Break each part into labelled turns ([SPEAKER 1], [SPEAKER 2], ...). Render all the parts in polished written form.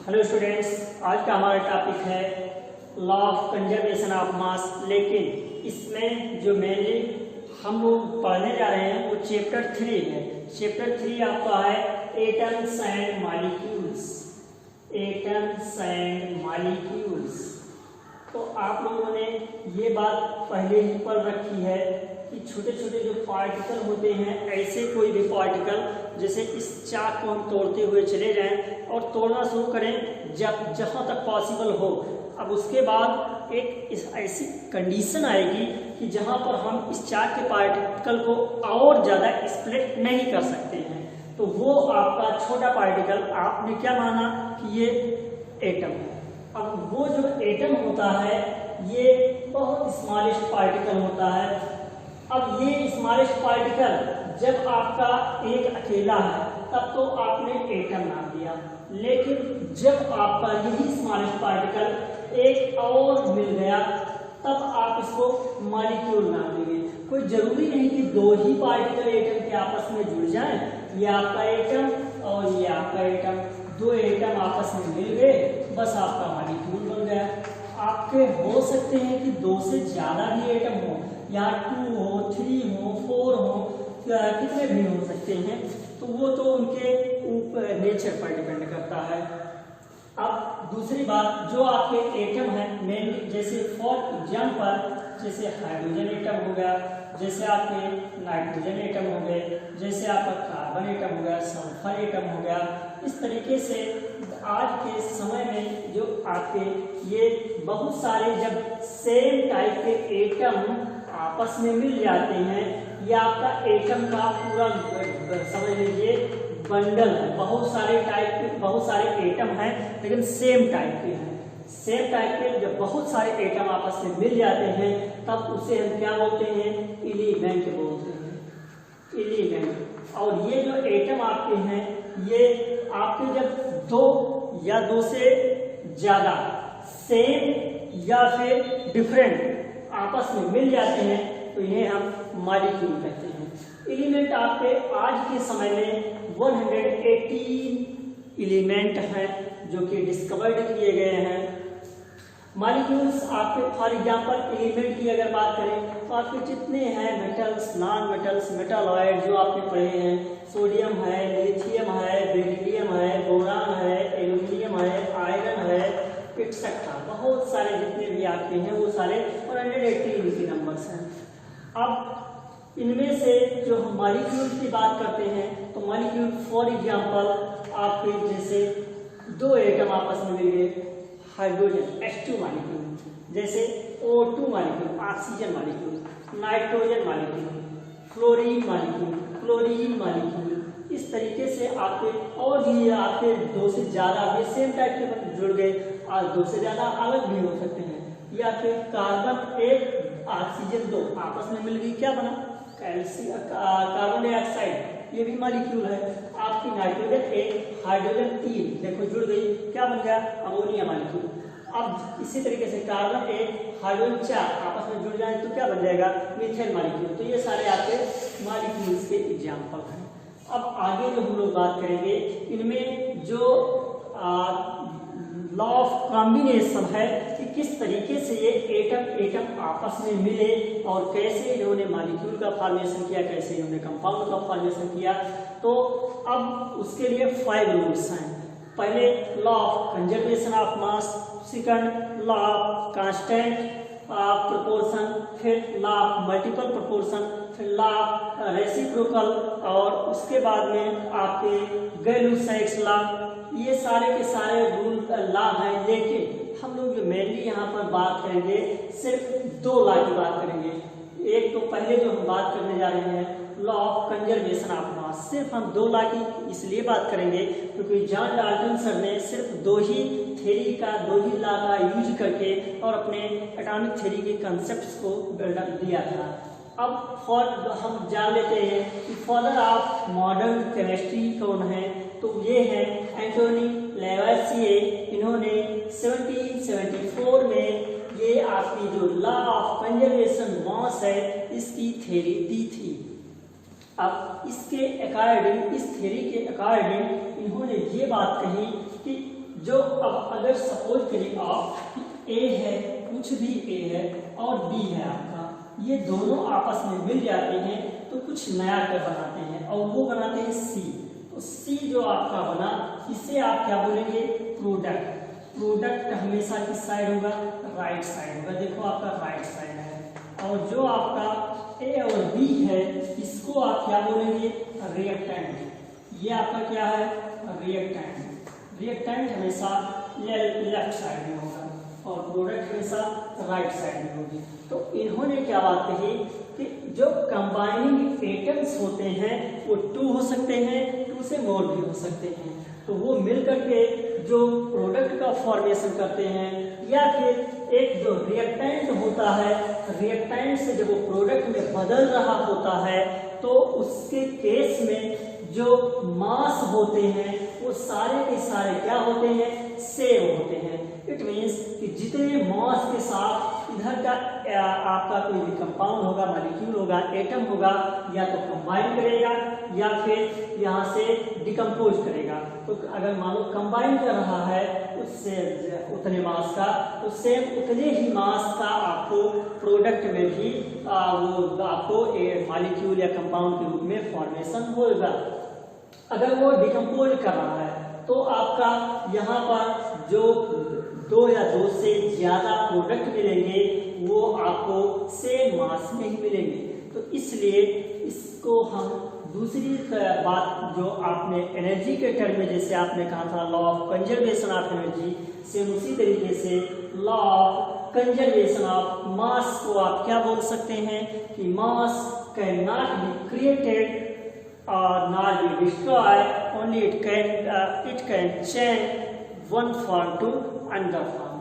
[SPEAKER 1] Hello students, आज का हमारा टॉपिक है law of conservation of mass. लेकिन इसमें जो मेनली हम लोग पढ़ने जा रहे हैं वो चैप्टर 3 है। चैप्टर 3 आपका है atoms and molecules. Atoms and molecules. तो आप लोगों ने ये बात पहले ही पढ़ रखी है कि छोटे छोटे जो पार्टिकल होते हैं, ऐसे कोई भी पार्टिकल, जैसे इस चाक को हम तोड़ते हुए चले जाएं और तोड़ना शुरू करें जहाँ तक पॉसिबल हो। अब उसके बाद एक ऐसी कंडीशन आएगी कि जहाँ पर हम इस चाक के पार्टिकल को और ज़्यादा स्प्लिट नहीं कर सकते हैं, तो वो आपका छोटा पार्टिकल आपने क्या माना कि ये एटम है। अब वो जो एटम होता है ये बहुत स्मॉलेस्ट पार्टिकल होता है। अब ये स्मॉलेस्ट पार्टिकल जब आपका एक अकेला है तब तो आपने एटम नाम दिया, लेकिन जब आपका यही स्मॉलेस्ट पार्टिकल एक और मिल गया तब आप इसको मॉलिक्यूल नाम देंगे। कोई जरूरी नहीं कि दो ही पार्टिकल एटम के आपस में जुड़ जाएं। ये आपका एटम और ये आपका एटम, दो एटम आपस में मिल गए, बस आपका मॉलिक्यूल बन गया। आपके हो सकते हैं कि दो से ज्यादा भी एटम हो, या 2 हो, 3 हो, 4 हो, कितने भी हो सकते हैं, तो वो तो उनके ऊपर नेचर पर डिपेंड करता है। अब दूसरी बात, जो आपके एटम है मेनली, जैसे फॉर एग्जाम्पल जैसे हाइड्रोजन एटम हो गया, जैसे आपके नाइट्रोजन एटम हो गए, जैसे आपका कार्बन एटम हो गया, सल्फर एटम हो गया। इस तरीके से आज के समय में जो आपके ये बहुत सारे जब सेम टाइप के एटम आपस में मिल जाते हैं, ये आपका एटम का पूरा समझ लीजिए बंडल है। बहुत सारे टाइप के बहुत सारे एटम हैं, लेकिन सेम टाइप के हैं। सेम टाइप के जब बहुत सारे एटम आपस में मिल जाते हैं तब उसे हम क्या बोलते हैं? एलिमेंट बोलते हैं, एलिमेंट। और ये जो एटम आपके हैं ये आपके जब दो या दो से ज्यादा सेम या फिर डिफरेंट आपस में मिल जाते हैं तो इन्हें हम मॉलिक्यूल कहते हैं। एलिमेंट आपके आज के समय में 118 एलिमेंट हैं जो कि डिस्कवर्ड किए गए हैं। मॉलिक्यूल्स आपके फॉर एग्जांपल एलिमेंट की अगर बात करें तो आपके जितने हैं मेटल्स, नॉन मेटल्स, मेटालॉइड जो आपने पढ़े हैं, सोडियम है, लिथियम है, बेरिलियम है, बोरान है, एल्यूमिनियम है, आयरन है, एक्सेट्रा बहुत सारे जितने भी आपके हैं वो सारे 118 इनके नंबर्स हैं। अब इनमें से जो हम मॉलिक्यूल की बात करते हैं तो मॉलिक्यूल फॉर एग्जांपल आपके जैसे दो एटम आपस में मिल गए, हाइड्रोजन H2 मॉलिक्यूल, जैसे O2 molecule, oxygen molecule, nitrogen molecule, fluorine molecule, chlorine molecule. इस तरीके से आपके और भी आपके दो से ज्यादा भी सेम टाइप के जुड़ गए, और दो से ज्यादा अलग भी हो सकते हैं। या फिर कार्बन एक ऑक्सीजन दो आपस में मिल गई, क्या बना? कार्बन डाइऑक्साइड, ये भी मॉलिक्यूल है। आपकी नाइट्रोजन एक, हाइड्रोजन 3, देखो जुड़ गई, क्या बन गया? Ammonia molecule. अब इसी तरीके से कार्बन एक, हाइड्रोजन 4 आपस में जुड़ जाए तो क्या बन जाएगा? Methane molecule. तो ये सारे आपके मॉलिक्यूल्स के एग्जाम्पल हैं। अब आगे जो हम लोग बात करेंगे इनमें जो लॉ ऑफ कॉम्बिनेशन है कि किस तरीके से ये एटम आपस में मिले और कैसे इन्होंने मॉलिक्यूल का फॉर्मेशन किया, कैसे इन्होंने कंपाउंड का फॉर्मेशन किया। तो अब उसके लिए 5 रूल्स हैं। पहले law of conservation of mass, second law of constant proportion, फिर लॉ ऑफ मल्टीपल प्रोपोर्शन, फिर लॉ ऑफ रेसिप्रोकल, और उसके बाद में आपके गैलू-साइक्स लॉ। ये सारे के सारे रूल लॉ हैं, लेकिन हम लोग जो मेनली यहाँ पर बात करेंगे सिर्फ 2 लॉ की बात करेंगे। एक तो पहले जो हम बात करने जा रहे हैं law of conservation of mass, सिर्फ हम 2 लॉ की इसलिए बात करेंगे क्योंकि जॉन डाल्टन सर ने सिर्फ 2 ही थ्योरी का, 2 ही लॉ का यूज करके और अपने एटॉमिक थ्योरी के कंसेप्ट्स को बिल्डअप दिया था। अब हम जान लेते हैं कि फादर ऑफ मॉडर्न केमिस्ट्री कौन है, तो ये है एंटोनी लेवोसिए। इन्होंने 1774 में ये आपकी जो लॉ ऑफ कंजर्वेशन मास है इसकी थ्योरी दी थी। अब इसके अकॉर्डिंग, इस थ्योरी के अकॉर्डिंग इन्होंने ये बात कही कि जो अब अगर सपोज करिए आप ए है, कुछ भी ए है और बी है आपका, ये दोनों आपस में मिल जाते हैं तो कुछ नया कर बनाते हैं और वो बनाते हैं सी। तो सी जो आपका बना, इसे आप क्या बोलेंगे? प्रोडक्ट। प्रोडक्ट हमेशा किस साइड होगा? राइट साइड होगा। देखो आपका राइट साइड है। और जो आपका ए और बी है, इसको आप क्या बोलेंगे? रिएक्टेंट। ये आपका क्या है? रिएक्टेंट। रिएक्टेंट हमेशा लेफ्ट साइड में होगा और प्रोडक्ट हमेशा राइट साइड में होगी। तो इन्होंने क्या बात कही कि जो कंबाइनिंग एटम्स होते हैं वो 2 हो सकते हैं, 2 से मोर भी हो सकते हैं। तो वो मिल करके जो प्रोडक्ट का फॉर्मेशन करते हैं, या फिर एक जो रिएक्टेंट होता है, रिएक्टेंट से जब वो प्रोडक्ट में बदल रहा होता है तो उसके केस में जो मास होते हैं वो सारे के सारे क्या होते हैं? सेम होते हैं। इट मीन्स कि जितने मास के साथ इधर का आपका कोई भी कंपाउंड होगा, मॉलिक्यूल होगा, एटम होगा, या तो कंबाइन करेगा या फिर यहाँ से डिकम्पोज करेगा। तो अगर मान लो कंबाइन कर रहा है उससे उतने मास का, तो सेम उतने ही मास का आपको प्रोडक्ट में भी वो आपको मॉलिक्यूल या कंपाउंड के रूप में फॉर्मेशन होगा। अगर वो डिकम्पोज कर रहा है तो आपका यहाँ पर जो 2 या 2 से ज्यादा प्रोडक्ट मिलेंगे वो आपको सेम मास में ही मिलेंगे। तो इसलिए इसको हम दूसरी बात जो आपने एनर्जी के टर्म में जैसे आपने कहा था law of conservation of energy, same उसी तरीके से law of conservation of mass को आप क्या बोल सकते हैं कि मास can not be created or not be destroyed, only it can change one form to another form।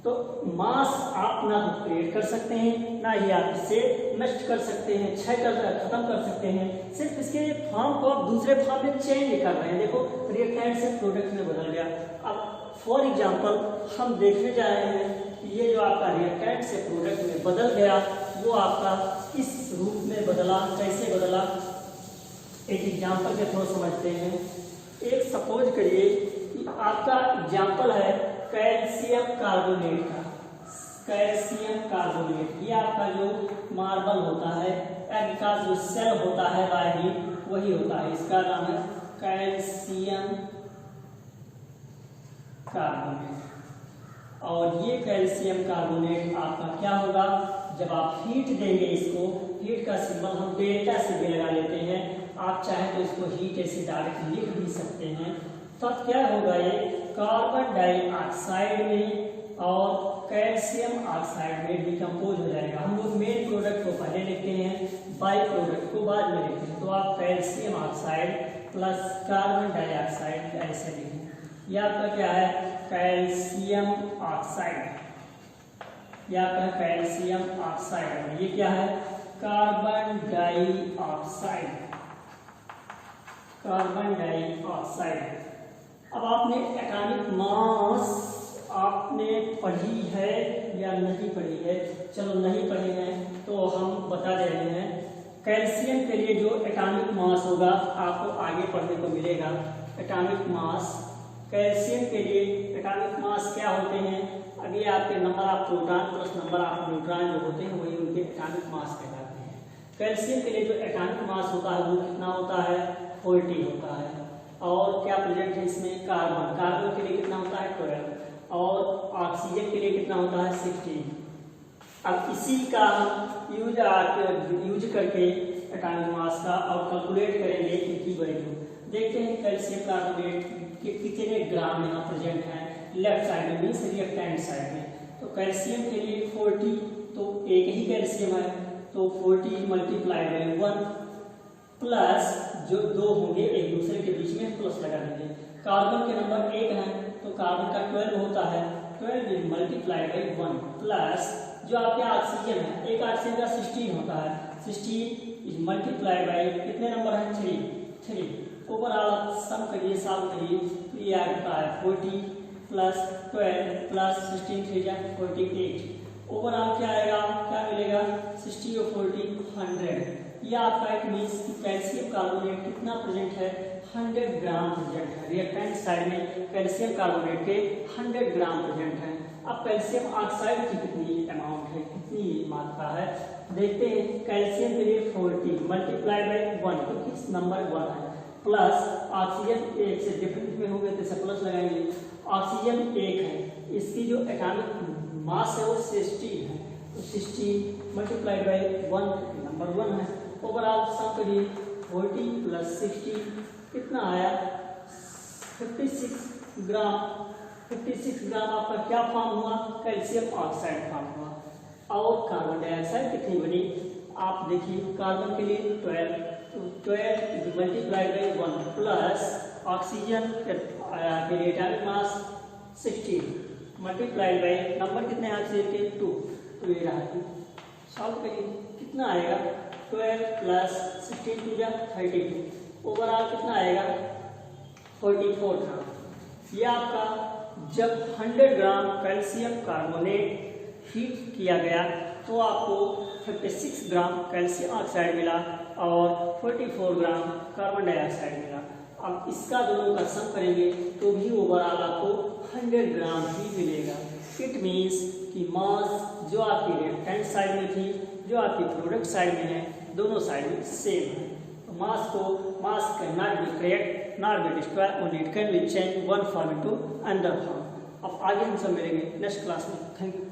[SPEAKER 1] तो मास आप ना तो क्रिएट कर सकते हैं, ना ही आप इसे नष्ट कर सकते हैं, खत्म कर सकते हैं। सिर्फ इसके फॉर्म को आप दूसरे फॉर्म में चेंज कर रहे हैं। देखो रिएक्टेंट से प्रोडक्ट में बदल गया। अब फॉर एग्जांपल हम देखने जा रहे हैं कि ये जो आपका रिएक्टेंट से प्रोडक्ट में बदल गया वो आपका इस रूप में बदला। कैसे बदला? एक एग्जाम्पल के थ्रू समझते हैं। एक सपोज करिए कि आपका एग्जाम्पल है कैल्शियम कार्बोनेट का। कैल्शियम कार्बोनेट ये आपका जो मार्बल होता है, एग का जो सेल होता है बाहरी वही होता है, इसका नाम है कैल्शियम कार्बोनेट। और ये कैल्शियम कार्बोनेट आपका क्या होगा? जब आप हीट देंगे इसको, हीट का सिंबल हम डेल्टा से भी लगा लेते हैं, आप चाहे तो इसको हीट ऐसे डायरेक्ट लिख भी सकते हैं। तो क्या होगा? ये कार्बन डाइऑक्साइड में और कैल्शियम ऑक्साइड में डिकम्पोज हो जाएगा। हम लोग मेन प्रोडक्ट को पहले लिखते हैं, बाई प्रोडक्ट को बाद में लिखते हैं। तो आप calcium oxide plus carbon dioxide ऐसे लिखें। यह आपका क्या है? Calcium oxide. यह आपका कैल्शियम ऑक्साइड। ये क्या है? Carbon dioxide. Carbon dioxide. अब आपने एटॉमिक मास आपने पढ़ी है या नहीं पढ़ी है? चलो नहीं पढ़े हैं तो हम बता दे रहे हैं। कैल्शियम के लिए जो एटॉमिक मास होगा आपको आगे पढ़ने को मिलेगा। एटॉमिक मास कैल्शियम के लिए एटॉमिक मास क्या होते हैं? अभी आपके number of proton plus number of neutron जो होते हैं वही उनके एटॉमिक मास कहलाते हैं। कैल्शियम के लिए जो एटॉमिक मास होता है वो कितना होता है? 40 होता है। और क्या प्रेजेंट है इसमें? कार्बन। कार्बन के लिए कितना होता है? 12। और ऑक्सीजन के लिए कितना होता है? 16। अब इसी का हम यूज करके एटॉमिक मास का और कैलकुलेट करेंगे इनकी वैल्यू। देखते हैं कैल्शियम कार्बोनेट के कितने ग्राम यहाँ प्रेजेंट हैं लेफ्ट साइड में, मीन्स रिएक्टेंट साइड में। तो कैल्शियम के लिए 40, तो एक ही कैल्शियम है तो 40 मल्टीप्लाई बाई 1 प्लस जो 2 होंगे एक दूसरे के बीच में प्लस लगा देंगे। कार्बन के नंबर 1 है तो कार्बन का 12 होता है, 12 मल्टीप्लाई बाई 1 प्लस जो आपके ऑक्सीजन है, एक ऑक्सीजन का 16 होता है, 16 मल्टीप्लाई बाई कितने नंबर है? 3। ओवरऑल सम करिए, सॉल्व करिए तो ये आता है 40 प्लस 12 प्लस 16 3 जा 48। ओवरऑल क्या आएगा? क्या मिलेगा? 60 और 40 100। यह आपका एक मीन्स कि कैल्शियम कार्बोनेट कितना प्रेजेंट है? 100 ग्राम प्रेजेंट है। रिएक्टेंट साइड में कैल्शियम कार्बोनेट के 100 ग्राम प्रेजेंट है। अब कैल्शियम ऑक्साइड की कितनी अमाउंट है, कितनी मात्रा है, देखते हैं। कैल्शियम के लिए 40 मल्टीप्लाई बाई 1, क्योंकि नंबर 1 है, प्लस ऑक्सीजन 1 से डिफरेंट में हो गए तो प्लस लगाएंगे। ऑक्सीजन 1 है, इसकी जो एटॉमिक मास है वो 16 है, तो 16 मल्टीप्लाई बाई 1 नंबर 1 है। ओवरऑल सम करिए 40 प्लस 60 कितना आया 56 ग्राम। 56 ग्राम आपका क्या फॉर्म हुआ, कैल्शियम ऑक्साइड फॉर्म हुआ। और कार्बन डाइऑक्साइड कितनी बनी, आप देखिए कार्बन के लिए 12, तो 12 मल्टीप्लाई बाई 1 प्लस ऑक्सीजन के लिए atomic mass 16 multiply by number कितने हैं ऑक्सीजन के 2, तो ये रहा। सॉल्व करिए कितना आएगा 12 प्लस 16 टू जा 32, ओवरऑल कितना आएगा 44 ग्राम। ये आपका जब 100 ग्राम कैल्शियम कार्बोनेट हीट किया गया तो आपको 56 ग्राम कैल्शियम ऑक्साइड मिला और 44 ग्राम कार्बन डाइऑक्साइड मिला। अब इसका दोनों का सम करेंगे तो भी ओवरऑल आपको 100 ग्राम ही मिलेगा। इट मीन्स कि मास जो आपकी रिएक्टेंट साइड में थी, जो आपकी प्रोडक्ट साइड में है, दोनों साइड में सेम है। तो मास can not be create not be destroy, only it can be change one form into another form. अब आगे हम सब मिलेंगे नेक्स्ट क्लास में। Thank you.